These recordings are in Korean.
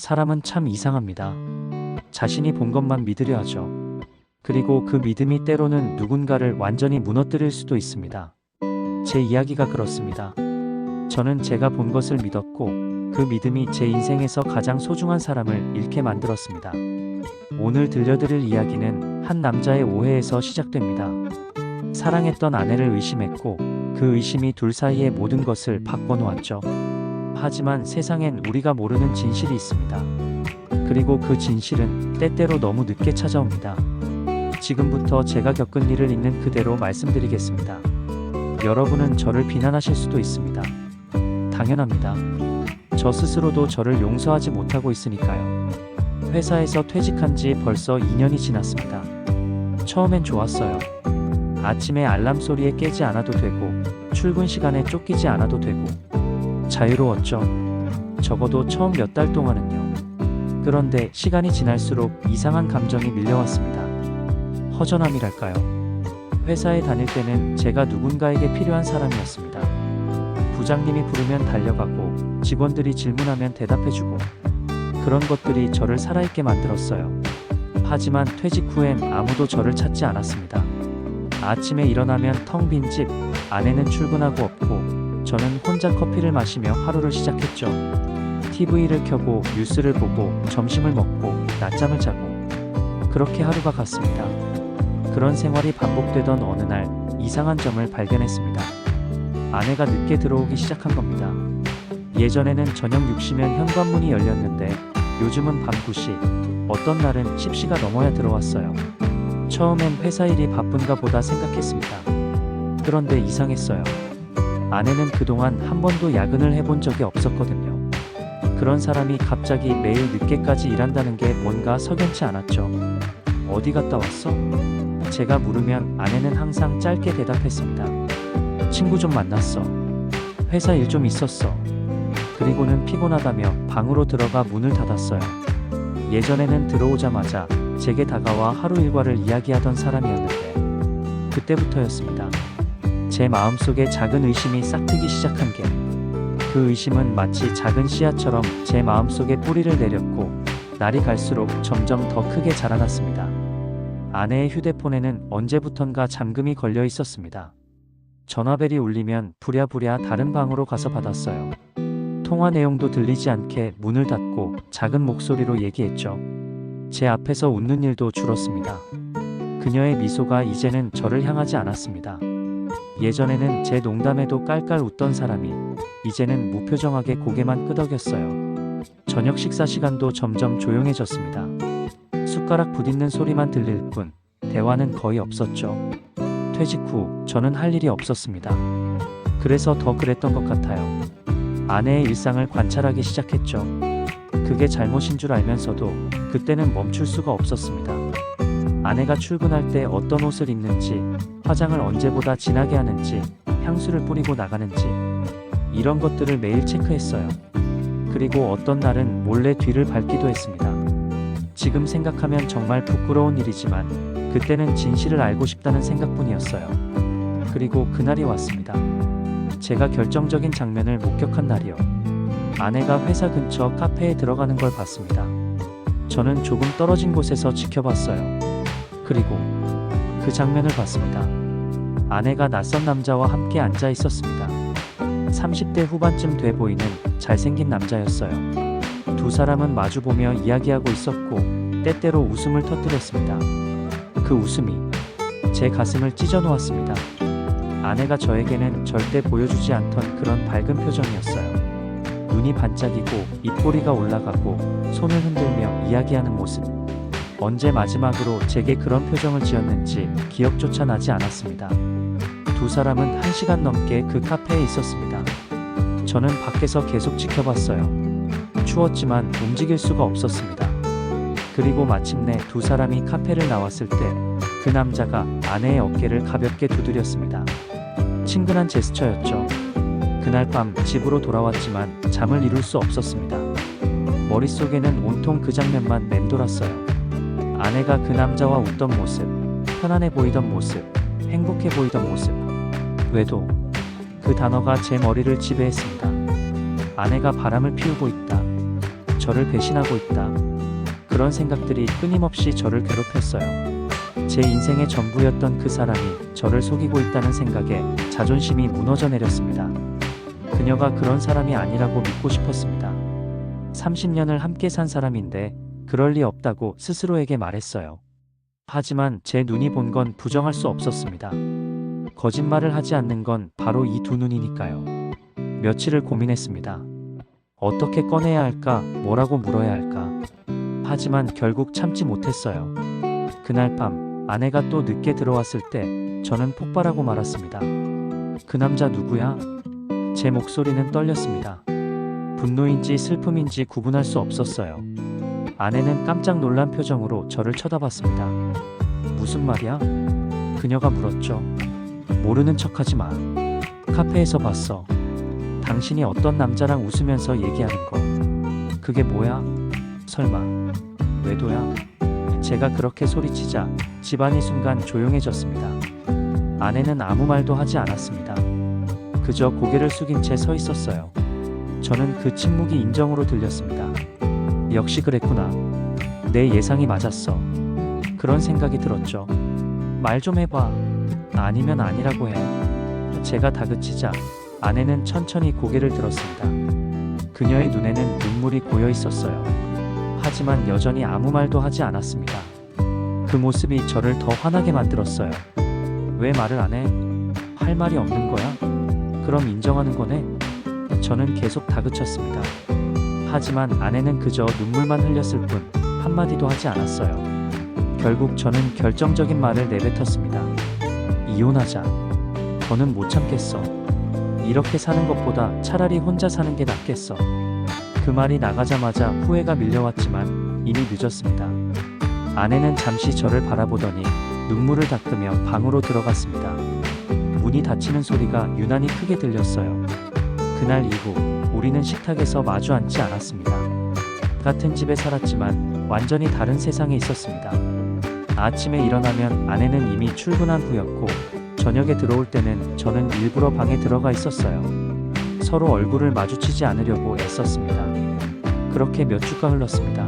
사람은 참 이상합니다. 자신이 본 것만 믿으려 하죠. 그리고 그 믿음이 때로는 누군가를 완전히 무너뜨릴 수도 있습니다. 제 이야기가 그렇습니다. 저는 제가 본 것을 믿었고 그 믿음이 제 인생에서 가장 소중한 사람을 잃게 만들었습니다. 오늘 들려드릴 이야기는 한 남자의 오해에서 시작됩니다. 사랑했던 아내를 의심했고 그 의심이 둘 사이의 모든 것을 바꿔놓았죠. 하지만 세상엔 우리가 모르는 진실이 있습니다. 그리고 그 진실은 때때로 너무 늦게 찾아옵니다. 지금부터 제가 겪은 일을 있는 그대로 말씀드리겠습니다. 여러분은 저를 비난하실 수도 있습니다. 당연합니다. 저 스스로도 저를 용서하지 못하고 있으니까요. 회사에서 퇴직한 지 벌써 2년이 지났습니다. 처음엔 좋았어요. 아침에 알람 소리에 깨지 않아도 되고 출근 시간에 쫓기지 않아도 되고 자유로웠죠. 적어도 처음 몇 달 동안은요. 그런데 시간이 지날수록 이상한 감정이 밀려왔습니다. 허전함이랄까요. 회사에 다닐 때는 제가 누군가에게 필요한 사람이었습니다. 부장님이 부르면 달려가고 직원들이 질문하면 대답해주고 그런 것들이 저를 살아있게 만들었어요. 하지만 퇴직 후엔 아무도 저를 찾지 않았습니다. 아침에 일어나면 텅 빈 집, 아내는 출근하고 없고 저는 혼자 커피를 마시며 하루를 시작했죠. TV를 켜고 뉴스를 보고 점심을 먹고 낮잠을 자고 그렇게 하루가 갔습니다. 그런 생활이 반복되던 어느 날 이상한 점을 발견했습니다. 아내가 늦게 들어오기 시작한 겁니다. 예전에는 저녁 6시면 현관문이 열렸는데 요즘은 밤 9시, 어떤 날은 10시가 넘어야 들어왔어요. 처음엔 회사 일이 바쁜가 보다 생각했습니다. 그런데 이상했어요. 아내는 그동안 한 번도 야근을 해본 적이 없었거든요. 그런 사람이 갑자기 매일 늦게까지 일한다는 게 뭔가 석연치 않았죠. 어디 갔다 왔어? 제가 물으면 아내는 항상 짧게 대답했습니다. 친구 좀 만났어. 회사 일 좀 있었어. 그리고는 피곤하다며 방으로 들어가 문을 닫았어요. 예전에는 들어오자마자 제게 다가와 하루 일과를 이야기하던 사람이었는데 그때부터였습니다. 제 마음속에 작은 의심이 싹트기 시작한 게 그 의심은 마치 작은 씨앗처럼 제 마음속에 뿌리를 내렸고 날이 갈수록 점점 더 크게 자라났습니다. 아내의 휴대폰에는 언제부턴가 잠금이 걸려 있었습니다. 전화벨이 울리면 부랴부랴 다른 방으로 가서 받았어요. 통화 내용도 들리지 않게 문을 닫고 작은 목소리로 얘기했죠. 제 앞에서 웃는 일도 줄었습니다. 그녀의 미소가 이제는 저를 향하지 않았습니다. 예전에는 제 농담에도 깔깔 웃던 사람이 이제는 무표정하게 고개만 끄덕였어요. 저녁 식사 시간도 점점 조용해졌습니다. 숟가락 부딪는 소리만 들릴 뿐 대화는 거의 없었죠. 퇴직 후 저는 할 일이 없었습니다. 그래서 더 그랬던 것 같아요. 아내의 일상을 관찰하기 시작했죠. 그게 잘못인 줄 알면서도 그때는 멈출 수가 없었습니다. 아내가 출근할 때 어떤 옷을 입는지, 화장을 언제보다 진하게 하는지, 향수를 뿌리고 나가는지 이런 것들을 매일 체크했어요. 그리고 어떤 날은 몰래 뒤를 밟기도 했습니다. 지금 생각하면 정말 부끄러운 일이지만 그때는 진실을 알고 싶다는 생각뿐이었어요. 그리고 그날이 왔습니다. 제가 결정적인 장면을 목격한 날이요. 아내가 회사 근처 카페에 들어가는 걸 봤습니다. 저는 조금 떨어진 곳에서 지켜봤어요. 그리고 그 장면을 봤습니다. 아내가 낯선 남자와 함께 앉아 있었습니다. 30대 후반쯤 돼 보이는 잘생긴 남자였어요. 두 사람은 마주보며 이야기하고 있었고 때때로 웃음을 터뜨렸습니다. 그 웃음이 제 가슴을 찢어 놓았습니다. 아내가 저에게는 절대 보여주지 않던 그런 밝은 표정이었어요. 눈이 반짝이고 입꼬리가 올라가고 손을 흔들며 이야기하는 모습. 언제 마지막으로 제게 그런 표정을 지었는지 기억조차 나지 않았습니다. 두 사람은 1시간 넘게 그 카페에 있었습니다. 저는 밖에서 계속 지켜봤어요. 추웠지만 움직일 수가 없었습니다. 그리고 마침내 두 사람이 카페를 나왔을 때 그 남자가 아내의 어깨를 가볍게 두드렸습니다. 친근한 제스처였죠. 그날 밤 집으로 돌아왔지만 잠을 이룰 수 없었습니다. 머릿속에는 온통 그 장면만 맴돌았어요. 아내가 그 남자와 웃던 모습, 편안해 보이던 모습, 행복해 보이던 모습. 외도. 그 단어가 제 머리를 지배했습니다. 아내가 바람을 피우고 있다. 저를 배신하고 있다. 그런 생각들이 끊임없이 저를 괴롭혔어요. 제 인생의 전부였던 그 사람이 저를 속이고 있다는 생각에 자존심이 무너져 내렸습니다. 그녀가 그런 사람이 아니라고 믿고 싶었습니다. 30년을 함께 산 사람인데 그럴 리 없다고 스스로에게 말했어요. 하지만 제 눈이 본 건 부정할 수 없었습니다. 거짓말을 하지 않는 건 바로 이 두 눈이니까요. 며칠을 고민했습니다. 어떻게 꺼내야 할까, 뭐라고 물어야 할까. 하지만 결국 참지 못했어요. 그날 밤 아내가 또 늦게 들어왔을 때 저는 폭발하고 말았습니다. 그 남자 누구야? 제 목소리는 떨렸습니다. 분노인지 슬픔인지 구분할 수 없었어요. 아내는 깜짝 놀란 표정으로 저를 쳐다봤습니다. 무슨 말이야? 그녀가 물었죠. 모르는 척하지 마. 카페에서 봤어. 당신이 어떤 남자랑 웃으면서 얘기하는 거. 그게 뭐야? 설마 외도야? 제가 그렇게 소리치자 집안이 순간 조용해졌습니다. 아내는 아무 말도 하지 않았습니다. 그저 고개를 숙인 채 서 있었어요. 저는 그 침묵이 인정으로 들렸습니다. 역시 그랬구나. 내 예상이 맞았어. 그런 생각이 들었죠. 말 좀 해봐. 아니면 아니라고 해. 제가 다그치자 아내는 천천히 고개를 들었습니다. 그녀의 눈에는 눈물이 고여 있었어요. 하지만 여전히 아무 말도 하지 않았습니다. 그 모습이 저를 더 화나게 만들었어요. 왜 말을 안 해? 할 말이 없는 거야? 그럼 인정하는 거네? 저는 계속 다그쳤습니다. 하지만 아내는 그저 눈물만 흘렸을 뿐 한마디도 하지 않았어요. 결국 저는 결정적인 말을 내뱉었습니다. 이혼하자. 더는 못 참겠어. 이렇게 사는 것보다 차라리 혼자 사는 게 낫겠어. 그 말이 나가자마자 후회가 밀려왔지만 이미 늦었습니다. 아내는 잠시 저를 바라보더니 눈물을 닦으며 방으로 들어갔습니다. 문이 닫히는 소리가 유난히 크게 들렸어요. 그날 이후 우리는 식탁에서 마주 앉지 않았습니다. 같은 집에 살았지만 완전히 다른 세상에 있었습니다. 아침에 일어나면 아내는 이미 출근한 후였고 저녁에 들어올 때는 저는 일부러 방에 들어가 있었어요. 서로 얼굴을 마주치지 않으려고 애썼습니다. 그렇게 몇 주가 흘렀습니다.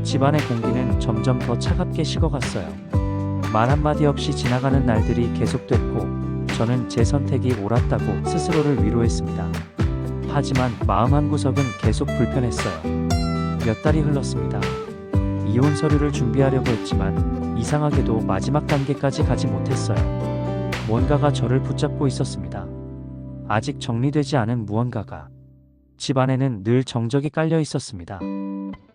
집안의 공기는 점점 더 차갑게 식어갔어요. 말 한마디 없이 지나가는 날들이 계속됐고 저는 제 선택이 옳았다고 스스로를 위로했습니다. 하지만 마음 한구석은 계속 불편했어요. 몇 달이 흘렀습니다. 이혼 서류를 준비하려고 했지만 이상하게도 마지막 단계까지 가지 못했어요. 뭔가가 저를 붙잡고 있었습니다. 아직 정리되지 않은 무언가가. 집 안에는 늘 정적이 깔려 있었습니다.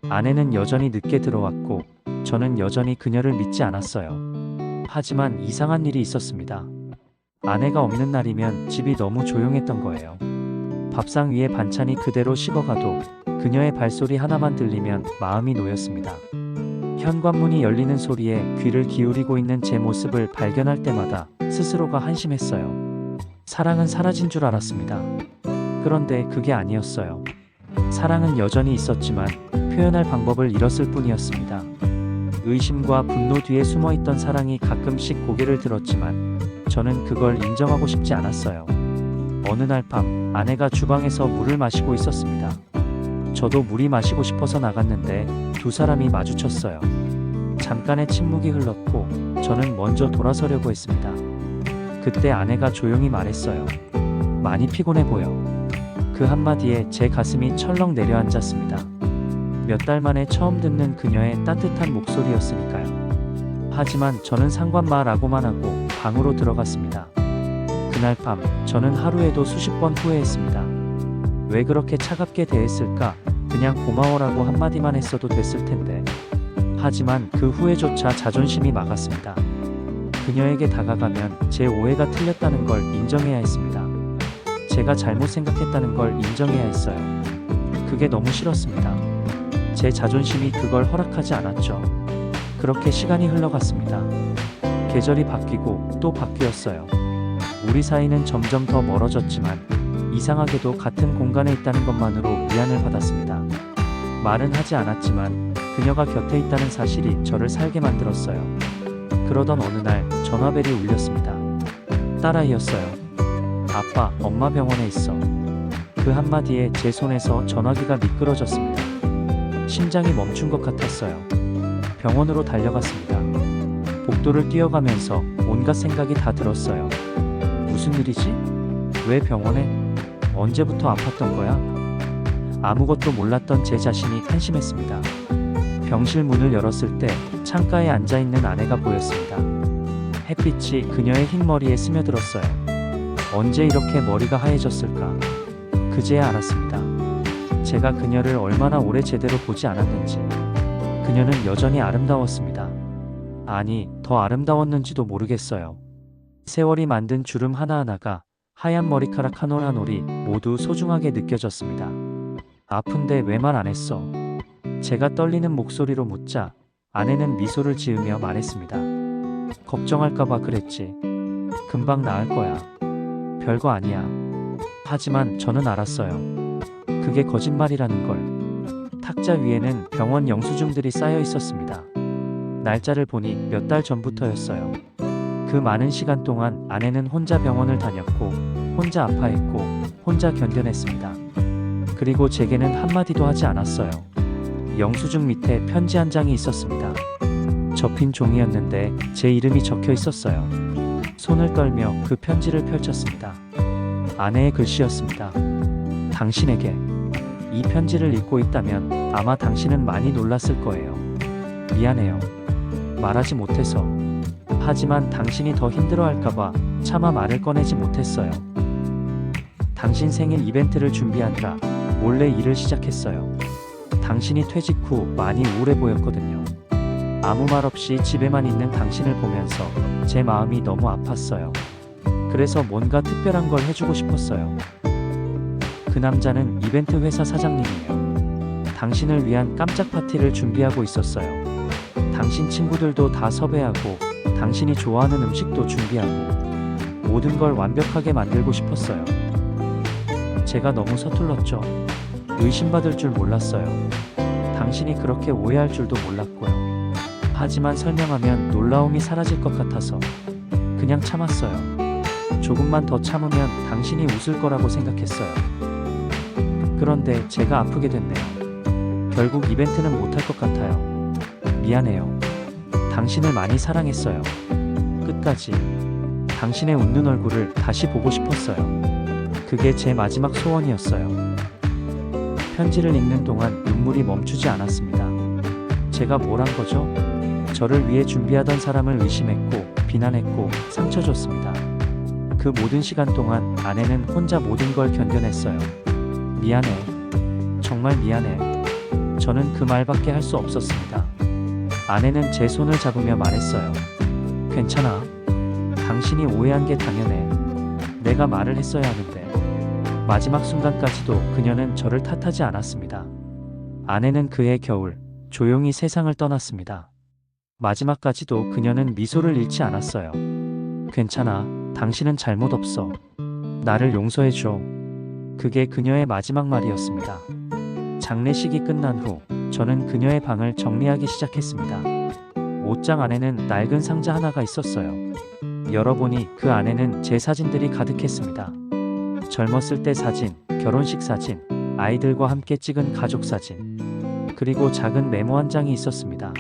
아내는 여전히 늦게 들어왔고 저는 여전히 그녀를 믿지 않았어요. 하지만 이상한 일이 있었습니다. 아내가 없는 날이면 집이 너무 조용했던 거예요. 밥상 위에 반찬이 그대로 식어가도 그녀의 발소리 하나만 들리면 마음이 놓였습니다. 현관문이 열리는 소리에 귀를 기울이고 있는 제 모습을 발견할 때마다 스스로가 한심했어요. 사랑은 사라진 줄 알았습니다. 그런데 그게 아니었어요. 사랑은 여전히 있었지만 표현할 방법을 잃었을 뿐이었습니다. 의심과 분노 뒤에 숨어있던 사랑이 가끔씩 고개를 들었지만 저는 그걸 인정하고 싶지 않았어요. 어느 날 밤 아내가 주방에서 물을 마시고 있었습니다. 저도 물이 마시고 싶어서 나갔는데 두 사람이 마주쳤어요. 잠깐의 침묵이 흘렀고 저는 먼저 돌아서려고 했습니다. 그때 아내가 조용히 말했어요. 많이 피곤해 보여. 그 한마디에 제 가슴이 철렁 내려앉았습니다. 몇 달 만에 처음 듣는 그녀의 따뜻한 목소리였으니까요. 하지만 저는 상관마라고만 하고 방으로 들어갔습니다. 그날 밤 저는 하루에도 수십 번 후회했습니다. 왜 그렇게 차갑게 대했을까? 그냥 고마워라고 한마디만 했어도 됐을 텐데. 하지만 그 후회조차 자존심이 막았습니다. 그녀에게 다가가면 제 오해가 틀렸다는 걸 인정해야 했습니다. 제가 잘못 생각했다는 걸 인정해야 했어요. 그게 너무 싫었습니다. 제 자존심이 그걸 허락하지 않았죠. 그렇게 시간이 흘러갔습니다. 계절이 바뀌고 또 바뀌었어요. 우리 사이는 점점 더 멀어졌지만 이상하게도 같은 공간에 있다는 것만으로 위안을 받았습니다. 말은 하지 않았지만 그녀가 곁에 있다는 사실이 저를 살게 만들었어요. 그러던 어느 날 전화벨이 울렸습니다. 딸아이였어요. 아빠, 엄마 병원에 있어. 그 한마디에 제 손에서 전화기가 미끄러졌습니다. 심장이 멈춘 것 같았어요. 병원으로 달려갔습니다. 복도를 뛰어가면서 온갖 생각이 다 들었어요. 무슨 일이지? 왜 병원에? 언제부터 아팠던 거야? 아무것도 몰랐던 제 자신이 한심했습니다. 병실 문을 열었을 때 창가에 앉아있는 아내가 보였습니다. 햇빛이 그녀의 흰 머리에 스며들었어요. 언제 이렇게 머리가 하얘졌을까? 그제야 알았습니다. 제가 그녀를 얼마나 오래 제대로 보지 않았는지. 그녀는 여전히 아름다웠습니다. 아니, 더 아름다웠는지도 모르겠어요. 세월이 만든 주름 하나하나가 하얀 머리카락 한 올 한 올이 모두 소중하게 느껴졌습니다. 아픈데 왜 말 안 했어? 제가 떨리는 목소리로 묻자 아내는 미소를 지으며 말했습니다. 걱정할까봐 그랬지. 금방 나을 거야. 별거 아니야. 하지만 저는 알았어요. 그게 거짓말이라는 걸. 탁자 위에는 병원 영수증들이 쌓여 있었습니다. 날짜를 보니 몇 달 전부터였어요. 그 많은 시간 동안 아내는 혼자 병원을 다녔고, 혼자 아파했고, 혼자 견뎌냈습니다. 그리고 제게는 한마디도 하지 않았어요. 영수증 밑에 편지 한 장이 있었습니다. 접힌 종이였는데 제 이름이 적혀 있었어요. 손을 떨며 그 편지를 펼쳤습니다. 아내의 글씨였습니다. 당신에게. 이 편지를 읽고 있다면 아마 당신은 많이 놀랐을 거예요. 미안해요. 말하지 못해서. 하지만 당신이 더 힘들어할까봐 차마 말을 꺼내지 못했어요. 당신 생일 이벤트를 준비하느라 몰래 일을 시작했어요. 당신이 퇴직 후 많이 우울해 보였거든요. 아무 말 없이 집에만 있는 당신을 보면서 제 마음이 너무 아팠어요. 그래서 뭔가 특별한 걸 해주고 싶었어요. 그 남자는 이벤트 회사 사장님이에요. 당신을 위한 깜짝 파티를 준비하고 있었어요. 당신 친구들도 다 섭외하고 당신이 좋아하는 음식도 준비하고 모든 걸 완벽하게 만들고 싶었어요. 제가 너무 서툴렀죠. 의심받을 줄 몰랐어요. 당신이 그렇게 오해할 줄도 몰랐고요. 하지만 설명하면 놀라움이 사라질 것 같아서 그냥 참았어요. 조금만 더 참으면 당신이 웃을 거라고 생각했어요. 그런데 제가 아프게 됐네요. 결국 이벤트는 못할 것 같아요. 미안해요. 당신을 많이 사랑했어요. 끝까지. 당신의 웃는 얼굴을 다시 보고 싶었어요. 그게 제 마지막 소원이었어요. 편지를 읽는 동안 눈물이 멈추지 않았습니다. 제가 뭘 한 거죠? 저를 위해 준비하던 사람을 의심했고, 비난했고, 상처 줬습니다. 그 모든 시간 동안 아내는 혼자 모든 걸 견뎌냈어요. 미안해. 정말 미안해. 저는 그 말밖에 할 수 없었습니다. 아내는 제 손을 잡으며 말했어요. 괜찮아. 당신이 오해한 게 당연해. 내가 말을 했어야 하는데. 마지막 순간까지도 그녀는 저를 탓하지 않았습니다. 아내는 그해 겨울 조용히 세상을 떠났습니다. 마지막까지도 그녀는 미소를 잃지 않았어요. 괜찮아. 당신은 잘못 없어. 나를 용서해줘. 그게 그녀의 마지막 말이었습니다. 장례식이 끝난 후 저는 그녀의 방을 정리하기 시작했습니다. 옷장 안에는 낡은 상자 하나가 있었어요. 열어보니 그 안에는 제 사진들이 가득했습니다. 젊었을 때 사진, 결혼식 사진, 아이들과 함께 찍은 가족 사진, 그리고 작은 메모 한 장이 있었습니다.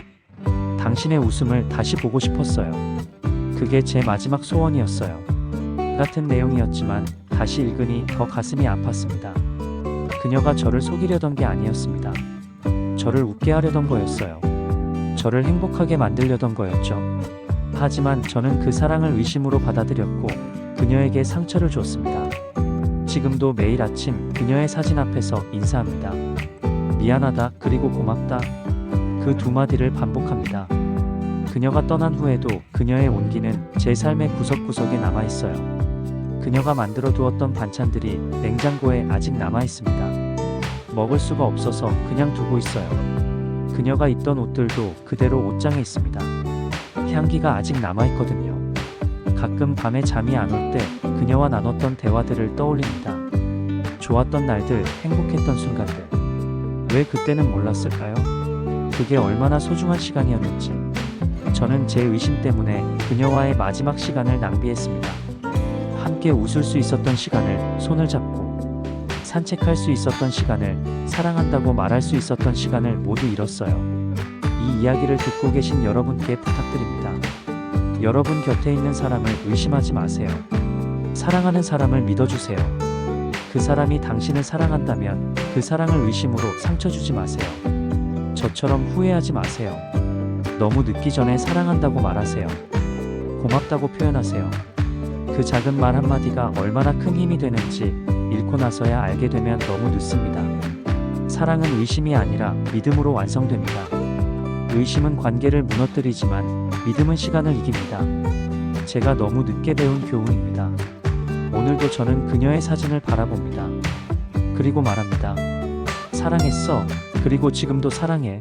당신의 웃음을 다시 보고 싶었어요. 그게 제 마지막 소원이었어요. 같은 내용이었지만 다시 읽으니 더 가슴이 아팠습니다. 그녀가 저를 속이려던 게 아니었습니다. 저를 웃게 하려던 거였어요. 저를 행복하게 만들려던 거였죠. 하지만 저는 그 사랑을 의심으로 받아들였고 그녀에게 상처를 줬습니다. 지금도 매일 아침 그녀의 사진 앞에서 인사합니다. 미안하다 그리고 고맙다. 그 두 마디를 반복합니다. 그녀가 떠난 후에도 그녀의 온기는 제 삶의 구석구석에 남아있어요. 그녀가 만들어 두었던 반찬들이 냉장고에 아직 남아있습니다. 먹을 수가 없어서 그냥 두고 있어요. 그녀가 입던 옷들도 그대로 옷장에 있습니다. 향기가 아직 남아있거든요. 가끔 밤에 잠이 안 올 때 그녀와 나눴던 대화들을 떠올립니다. 좋았던 날들, 행복했던 순간들. 왜 그때는 몰랐을까요? 그게 얼마나 소중한 시간이었는지. 저는 제 의심 때문에 그녀와의 마지막 시간을 낭비했습니다. 함께 웃을 수 있었던 시간을 손을 잡고 산책할 수 있었던 시간을, 사랑한다고 말할 수 있었던 시간을 모두 잃었어요. 이 이야기를 듣고 계신 여러분께 부탁드립니다. 여러분 곁에 있는 사람을 의심하지 마세요. 사랑하는 사람을 믿어주세요. 그 사람이 당신을 사랑한다면 그 사랑을 의심으로 상처 주지 마세요. 저처럼 후회하지 마세요. 너무 늦기 전에 사랑한다고 말하세요. 고맙다고 표현하세요. 그 작은 말 한마디가 얼마나 큰 힘이 되는지 잃고 나서야 알게 되면 너무 늦습니다. 사랑은 의심이 아니라 믿음으로 완성됩니다. 의심은 관계를 무너뜨리지만 믿음은 시간을 이깁니다. 제가 너무 늦게 배운 교훈입니다. 오늘도 저는 그녀의 사진을 바라봅니다. 그리고 말합니다. 사랑했어. 그리고 지금도 사랑해.